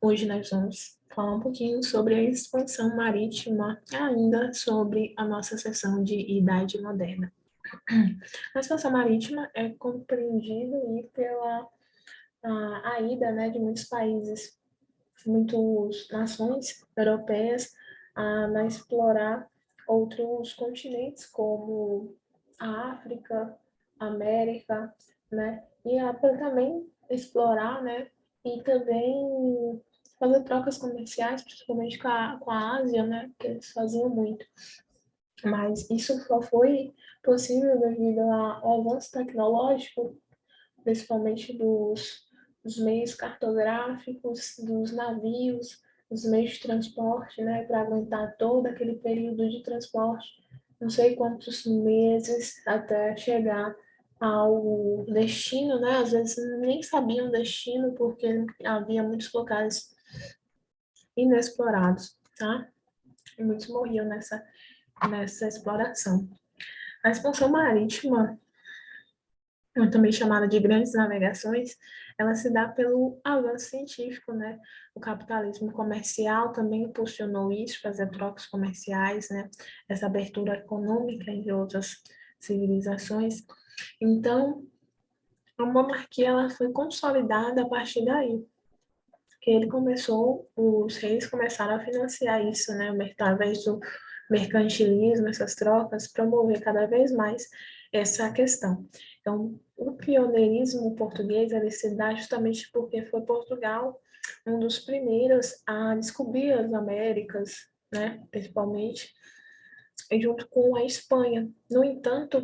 Hoje nós vamos falar um pouquinho sobre a expansão marítima, ainda sobre a nossa seção de Idade Moderna. A expansão marítima é compreendida pela a ida, né, de muitos países, muitas nações europeias a explorar outros continentes como a África, a América, né, e para também explorar, né, e também fazer trocas comerciais, principalmente com a Ásia, né, que eles faziam muito. Mas isso só foi possível devido ao avanço tecnológico, principalmente dos meios cartográficos, dos navios, dos meios de transporte, né, para aguentar todo aquele período de transporte, não sei quantos meses até chegar ao destino, né? Às vezes nem sabiam o destino porque havia muitos locais inexplorados, tá? E muitos morriam nessa exploração. A expansão marítima, também chamada de grandes navegações, ela se dá pelo avanço científico, né? O capitalismo comercial também impulsionou isso, fazer trocas comerciais, né? Essa abertura econômica entre outras civilizações. Então, a monarquia ela foi consolidada a partir daí, que os reis começaram a financiar isso, né? Através do mercantilismo, essas trocas, promover cada vez mais essa questão. Então, o pioneirismo português ele se dá justamente porque foi Portugal um dos primeiros a descobrir as Américas, né? Principalmente, junto com a Espanha. No entanto,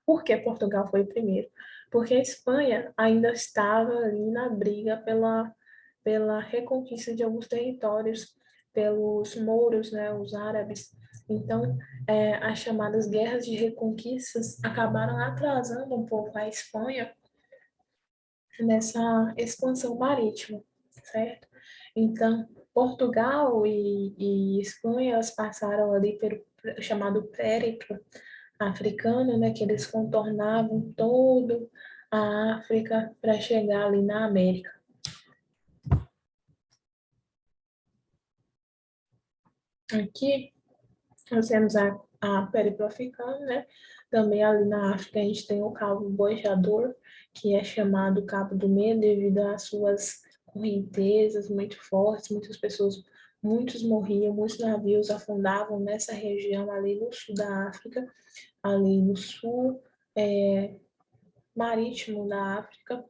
por que Portugal foi o primeiro? Porque a Espanha ainda estava ali na briga pela reconquista de alguns territórios pelos mouros, né, os árabes. Então, as chamadas guerras de reconquistas acabaram atrasando um pouco a Espanha nessa expansão marítima, certo? Então, Portugal e Espanha elas passaram ali pelo chamado périplo africano, né, que eles contornavam todo a África para chegar ali na América. Aqui nós temos a Periplo Africana, né? Também ali na África a gente tem o Cabo Bojador, que é chamado Cabo do Medo devido às suas correntezas muito fortes, muitos morriam, muitos navios afundavam nessa região ali no sul da África, ali no sul marítimo da África,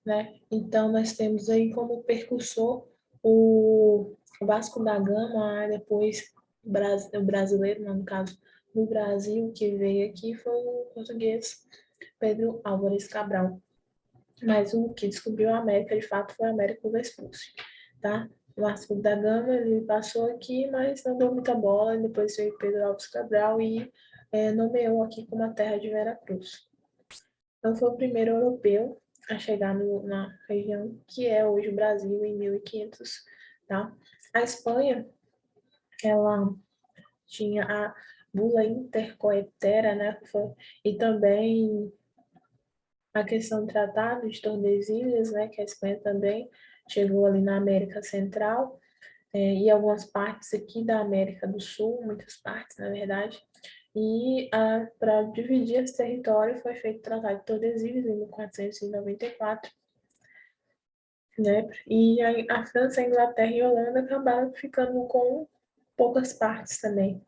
né? Então nós temos aí como percursor o Vasco da Gama, depois o brasileiro, no caso do Brasil, que veio aqui foi o português Pedro Álvares Cabral. Mas o que descobriu a América, de fato, foi a América Vespúcio, tá? O Vasco da Gama, ele passou aqui, mas não deu muita bola, e depois veio Pedro Álvares Cabral e nomeou aqui como a terra de Veracruz. Então, foi o primeiro europeu a chegar na região que é hoje o Brasil, em 1500, tá? A Espanha, ela tinha a bula intercoetera, né? E também a questão do Tratado de Tordesilhas, né? Que a Espanha também chegou ali na América Central e algumas partes aqui da América do Sul, muitas partes, na verdade. E para dividir esse território foi feito o Tratado de Tordesilhas em 1494, né? E a França, a Inglaterra e a Holanda acabaram ficando com poucas partes também,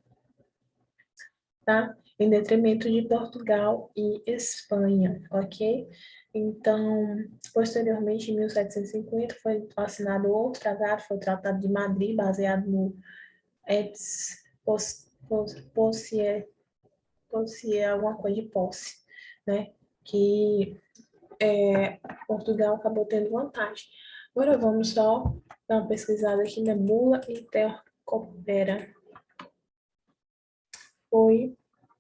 tá? Em detrimento de Portugal e Espanha, ok? Então, posteriormente, em 1750, foi assinado outro tratado, foi o Tratado de Madrid, baseado no Ex Posse, alguma coisa de posse, né? Que Portugal acabou tendo vantagem. Agora vamos só dar uma pesquisada aqui na bula intercoopera. Foi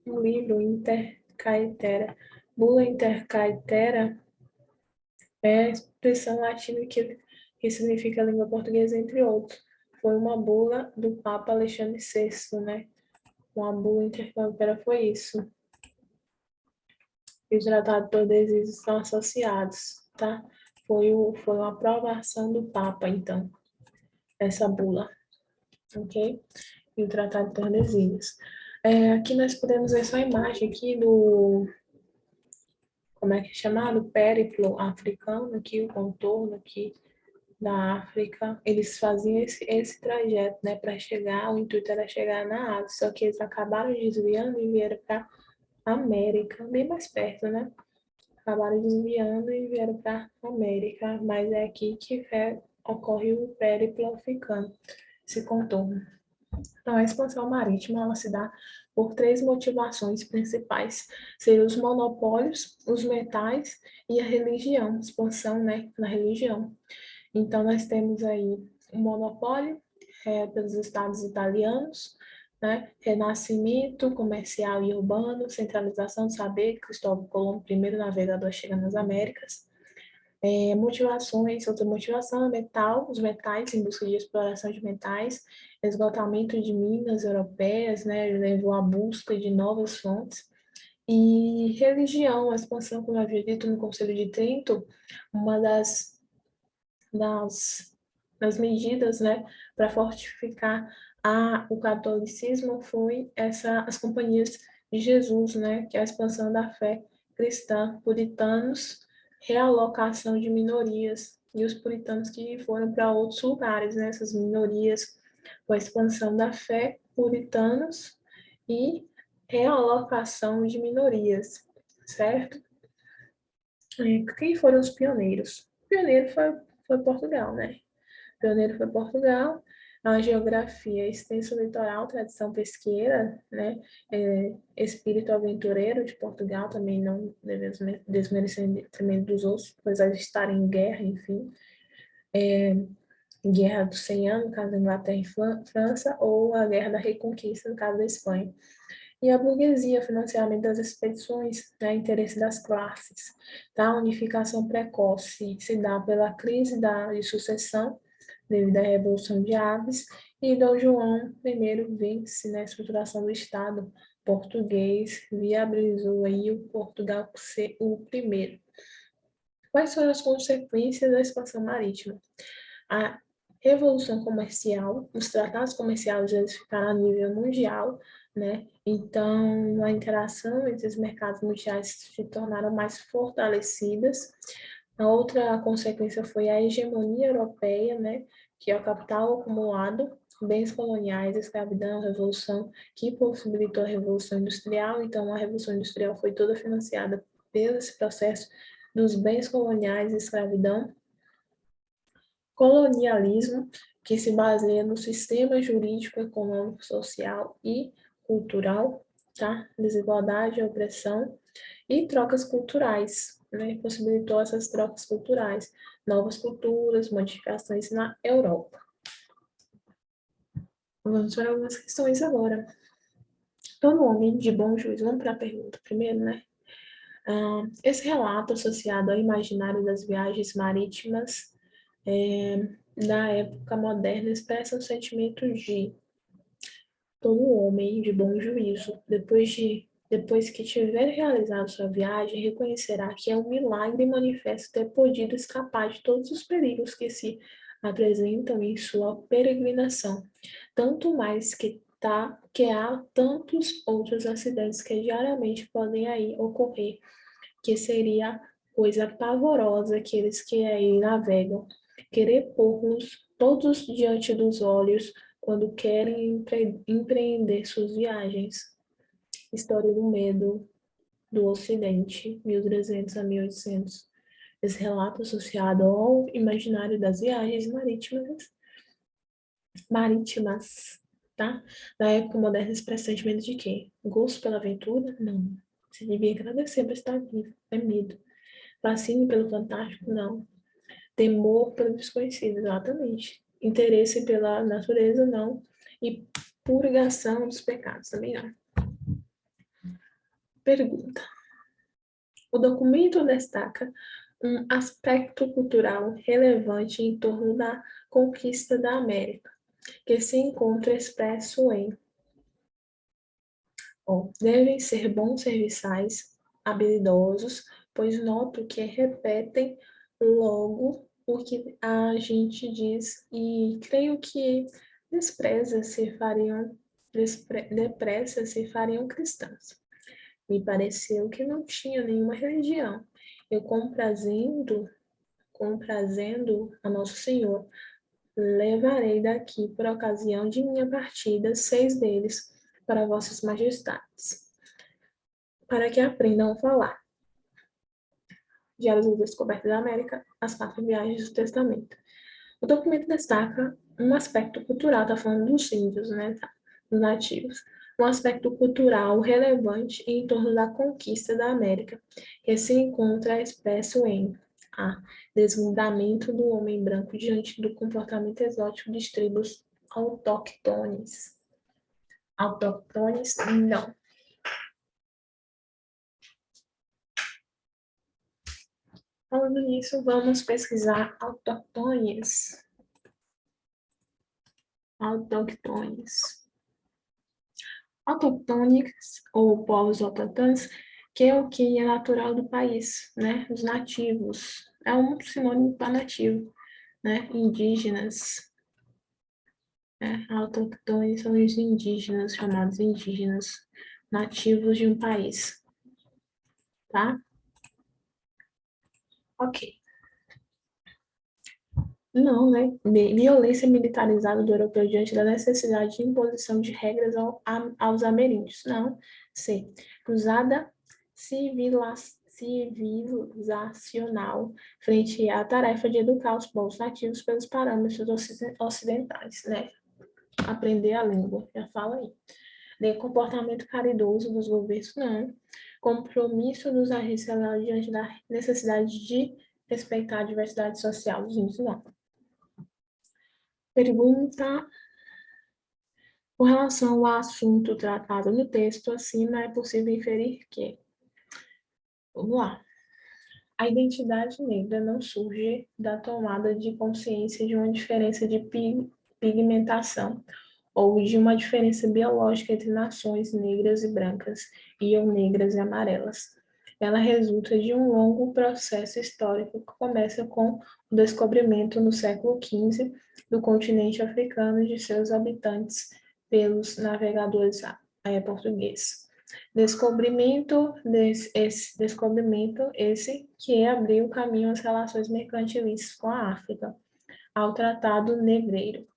um livro intercaetera. Bula intercaetera é a expressão latina que significa língua portuguesa, entre outros. Foi uma bula do Papa Alexandre VI, né? Uma bula intercaetera foi isso. E os tratados todos eles estão associados, tá? foi uma aprovação do Papa, então, essa bula, ok? E o Tratado de Tordesilhas. Aqui nós podemos ver só a imagem aqui do, como é que é chamado? Périplo africano, aqui o contorno aqui da África. Eles faziam esse trajeto, né, para chegar, o intuito era chegar na Ásia, só que eles acabaram desviando e vieram para América, bem mais perto, né? Acabaram desviando e vieram para América, mas é aqui que ocorre o périplo africano, esse contorno. Então, a expansão marítima ela se dá por três motivações principais: seriam os monopólios, os metais e a religião, expansão, né, na religião. Então, nós temos aí o monopólio pelos estados italianos, né, renascimento comercial e urbano, centralização do saber, Cristóvão Colombo, primeiro navegador, chega nas Américas. Motivações, outra motivação é metal, os metais, em busca de exploração de metais, esgotamento de minas europeias, né, levou à busca de novas fontes. E religião, a expansão, como eu havia dito no Conselho de Trento, uma das, das medidas, né, para fortificar o catolicismo foi as companhias de Jesus, né, que é a expansão da fé cristã, puritanos, realocação de minorias e os puritanos que foram para outros lugares, né, essas minorias, com a expansão da fé, puritanos e realocação de minorias, certo? Quem foram os pioneiros? O pioneiro foi Portugal, né? O pioneiro foi Portugal. A geografia, extenso litoral, tradição pesqueira, né? Espírito aventureiro de Portugal, também não devemos desmerecer também dos outros, apesar de estarem em guerra, enfim. Guerra dos 100 anos, no caso da Inglaterra e França, ou a Guerra da Reconquista, no caso da Espanha. E a burguesia, financiamento das expedições, né, interesse das classes. Tá? A unificação precoce se dá pela crise de sucessão, devido à Revolução de Aves, e Dom João I vence na estruturação do Estado português, viabilizou aí o Portugal ser o primeiro. Quais foram as consequências da expansão marítima? A revolução comercial, os tratados comerciais eles ficaram a nível mundial, né? Então, a interação entre os mercados mundiais se tornaram mais fortalecidas. A outra consequência foi a hegemonia europeia, né? Que é o capital acumulado, bens coloniais, escravidão, revolução, que possibilitou a revolução industrial. Então, a revolução industrial foi toda financiada pelo esse processo dos bens coloniais e escravidão. Colonialismo, que se baseia no sistema jurídico, econômico, social e cultural, tá? Desigualdade, opressão e trocas culturais, né? Possibilitou essas trocas culturais, novas culturas, modificações na Europa. Vamos para algumas questões agora. Todo homem de bom juízo, vamos para a pergunta primeiro, né? Esse relato associado ao imaginário das viagens marítimas da época moderna expressa o sentimento de todo homem de bom juízo, depois que tiver realizado sua viagem, reconhecerá que é um milagre manifesto ter podido escapar de todos os perigos que se apresentam em sua peregrinação, tanto mais que há tantos outros acidentes que diariamente podem aí ocorrer, que seria coisa pavorosa aqueles que aí navegam, querer pôr-nos todos diante dos olhos quando querem empreender suas viagens. História do medo do Ocidente, 1300 a 1800. Esse relato associado ao imaginário das viagens marítimas, tá? Na época moderna, expressa sentimento de quê? Gosto pela aventura? Não. Você devia agradecer por estar vivo. É medo. Fascínio pelo fantástico? Não. Temor pelo desconhecido? Exatamente. Interesse pela natureza? Não. E purgação dos pecados? Também não. Pergunta. O documento destaca um aspecto cultural relevante em torno da conquista da América, que se encontra expresso em devem ser bons serviçais, habilidosos, pois noto que repetem Logo, o que a gente diz, e creio que depressa se fariam cristãos. Me pareceu que não tinha nenhuma religião. Eu comprazendo a Nosso Senhor, levarei daqui, por ocasião de minha partida, 6 deles para vossas majestades, para que aprendam a falar. Diários da Descoberta da América, as 4 viagens do Testamento. O documento destaca um aspecto cultural, está falando dos índios, né, tá? Dos nativos. Um aspecto cultural relevante em torno da conquista da América, que se encontra expresso em a. Deslumbramento do homem branco diante do comportamento exótico de tribos autóctones. Autóctones, não. Falando nisso, vamos pesquisar autóctones. Autóctones. Autoctônicos, ou povos autóctones, que é o que é natural do país, né? Os nativos. É um sinônimo para nativo, né? Indígenas. Né? Autoctônicos são os indígenas, chamados indígenas, nativos de um país, tá? Ok. Não, né? Violência militarizada do europeu diante da necessidade de imposição de regras aos ameríndios. Não. C. Cruzada civilizacional frente à tarefa de educar os povos nativos pelos parâmetros ocidentais, né? Aprender a língua, já fala aí. D. Comportamento caridoso dos governos. Não. Compromisso dos agentes diante da necessidade de respeitar a diversidade social dos índios. Não. Pergunta: com relação ao assunto tratado no texto acima, é possível inferir que, vamos lá, a identidade negra não surge da tomada de consciência de uma diferença de pigmentação ou de uma diferença biológica entre nações negras e brancas e ou negras e amarelas. Ela resulta de um longo processo histórico que começa com o descobrimento no século XV do continente africano e de seus habitantes pelos navegadores portugueses. Descobrimento esse que abriu caminho às relações mercantilistas com a África, ao Tratado Negreiro,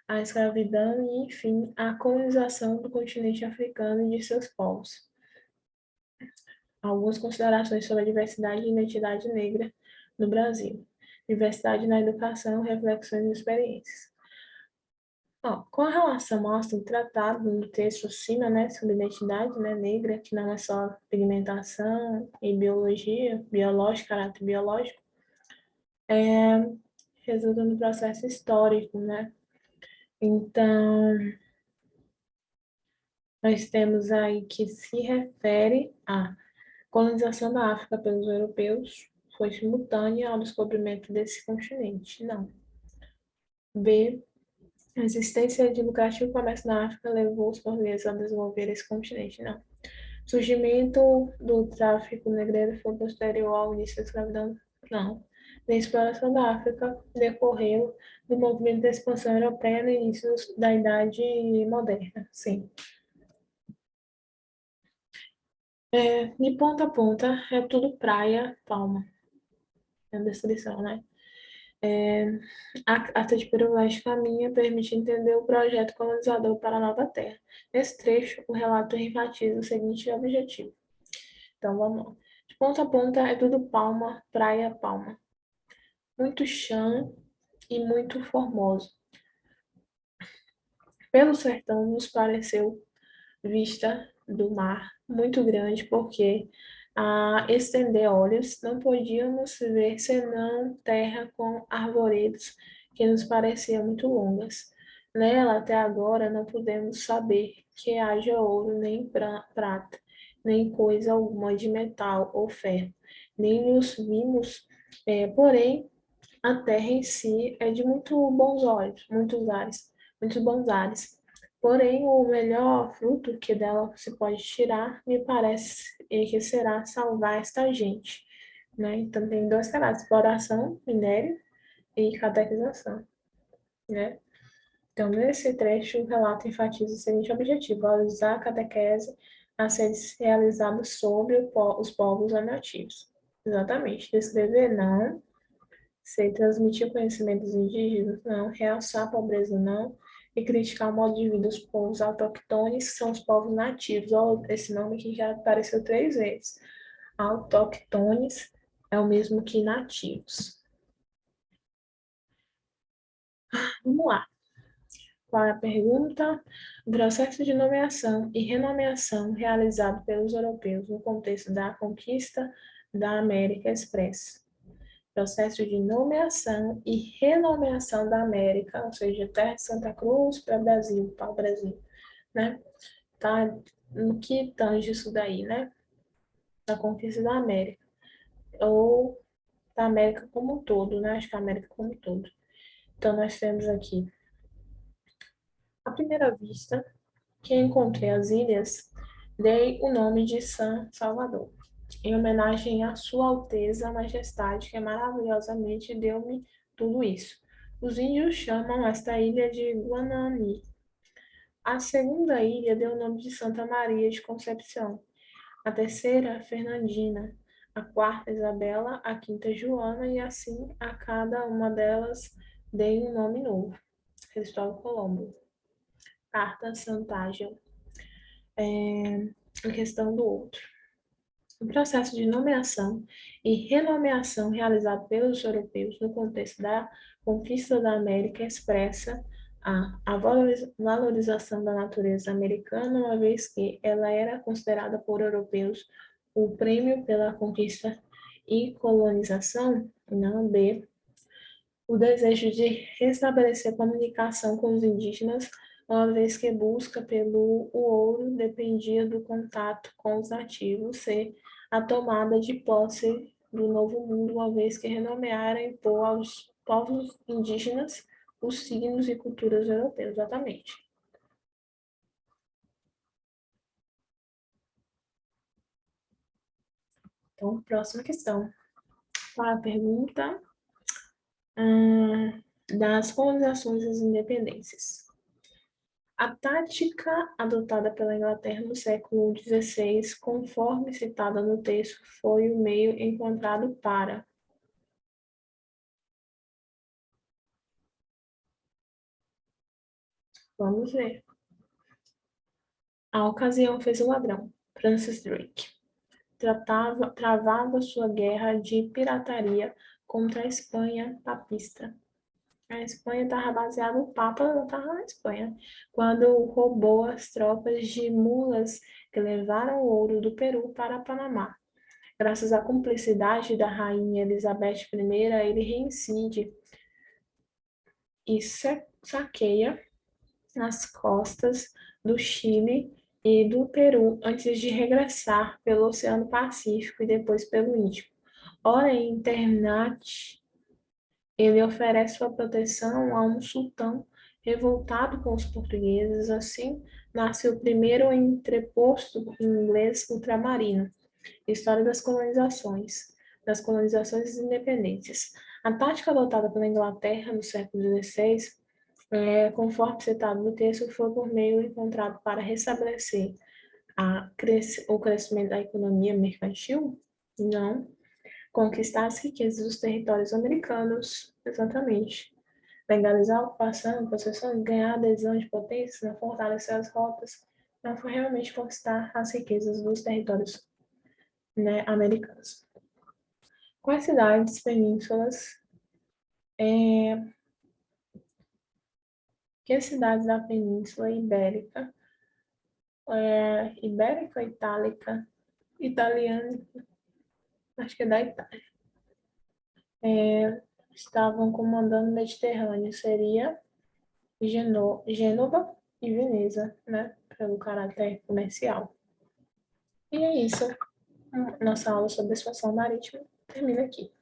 à escravidão e, enfim, à colonização do continente africano e de seus povos. Algumas considerações sobre a diversidade e identidade negra no Brasil. Diversidade na educação, reflexões e experiências. Com relação ao assunto tratado no texto acima, né, sobre identidade, né, negra, que não é só pigmentação e biologia, biológica, caráter biológico, resulta no processo histórico, né? Então, nós temos aí que se refere à colonização da África pelos europeus, foi simultânea ao descobrimento desse continente. Não. B. A existência de lucrativo comércio na África levou os portugueses a desenvolver esse continente. Não. Surgimento do tráfico negreiro foi posterior ao início da escravidão? Não. A exploração da África decorreu do movimento de expansão europeia no início da Idade Moderna? Sim. De ponta a ponta, é tudo praia, palma. É a descrição, né? A Carta de Privilégio minha permite entender o projeto colonizador para a Nova Terra. Nesse trecho, o relato enfatiza o seguinte objetivo. Então, vamos lá. De ponta a ponta é tudo palma, praia, palma. Muito chão e muito formoso. Pelo sertão nos pareceu vista do mar muito grande, porque a estender olhos não podíamos ver senão terra com arvoredos que nos pareciam muito longas. Nela até agora não podemos saber que haja ouro nem prata, nem coisa alguma de metal ou ferro, nem nos vimos, porém a terra em si é de muito bons olhos, muitos bons ares. Porém, o melhor fruto que dela se pode tirar, me parece, que será salvar esta gente. né? Então, tem dois caráteres, exploração, minério e catequização, né? Então, nesse trecho, o relato enfatiza o seguinte objetivo: valorizar a catequese a ser realizada sobre os povos nativos. Exatamente. Descrever, não. Ser transmitir conhecimentos indígenas, não. Realçar a pobreza, não. E criticar o modo de vida dos povos autóctones, que são os povos nativos. Ó, esse nome aqui já apareceu 3 vezes. Autóctones é o mesmo que nativos. Vamos lá. Qual é a pergunta? O processo de nomeação e renomeação realizado pelos europeus no contexto da conquista da América Expressa. Processo de nomeação e renomeação da América, ou seja, terra de Santa Cruz para o Brasil, né? Tá? No que tange isso daí, né? Da conquista da América, ou da América como um todo, né? Acho que a América como um todo. Então, nós temos aqui, à primeira vista, que encontrei as ilhas, dei o nome de San Salvador, em homenagem à Sua Alteza Majestade, que maravilhosamente deu-me tudo isso. Os índios chamam esta ilha de Guanani. A segunda ilha deu o nome de Santa Maria de Conceição. A terceira, Fernandina. A quarta, Isabela. A quinta, Joana. E assim, a cada uma delas, dei um nome novo. Cristóvão Colombo. Carta Sant'Angelo. A questão do outro. O processo de nomeação e renomeação realizado pelos europeus no contexto da conquista da América expressa a valorização da natureza americana, uma vez que ela era considerada por europeus o prêmio pela conquista e colonização, não B, o desejo de restabelecer comunicação com os indígenas, uma vez que busca pelo o ouro dependia do contato com os nativos, C, a tomada de posse do novo mundo, uma vez que renomeara e impor aos povos indígenas os signos e culturas europeus, exatamente. Então, próxima questão. Qual é a pergunta? Das colonizações e das independências. A tática adotada pela Inglaterra no século XVI, conforme citada no texto, foi o meio encontrado para. Vamos ver. A ocasião fez o ladrão. Francis Drake. Travava sua guerra de pirataria contra a Espanha papista. A Espanha estava baseada, o Papa estava na Espanha, quando roubou as tropas de mulas que levaram o ouro do Peru para Panamá. Graças à cumplicidade da rainha Elizabeth I, ele reincide e saqueia as costas do Chile e do Peru antes de regressar pelo Oceano Pacífico e depois pelo Índico. Ora, em Ternate, ele oferece sua proteção a um sultão revoltado com os portugueses. Assim, nasce o primeiro entreposto inglês ultramarino. História das colonizações e independências. A tática adotada pela Inglaterra no século XVI, conforme citado no texto, foi por meio encontrado para restabelecer o crescimento da economia mercantil? Não. Conquistar as riquezas dos territórios americanos, exatamente. Legalizar a ocupação, possessão, ganhar adesão de potências, não fortalecer as rotas, não foi realmente conquistar as riquezas dos territórios, né, americanos. Quais cidades penínsulas, é, que cidades da Península Ibérica, Ibérica, Itálica, italiana, acho que é da Itália, estavam comandando o Mediterrâneo? Seria Gênova e Veneza, né, pelo caráter comercial. E é isso. Nossa aula sobre expansão marítima termina aqui.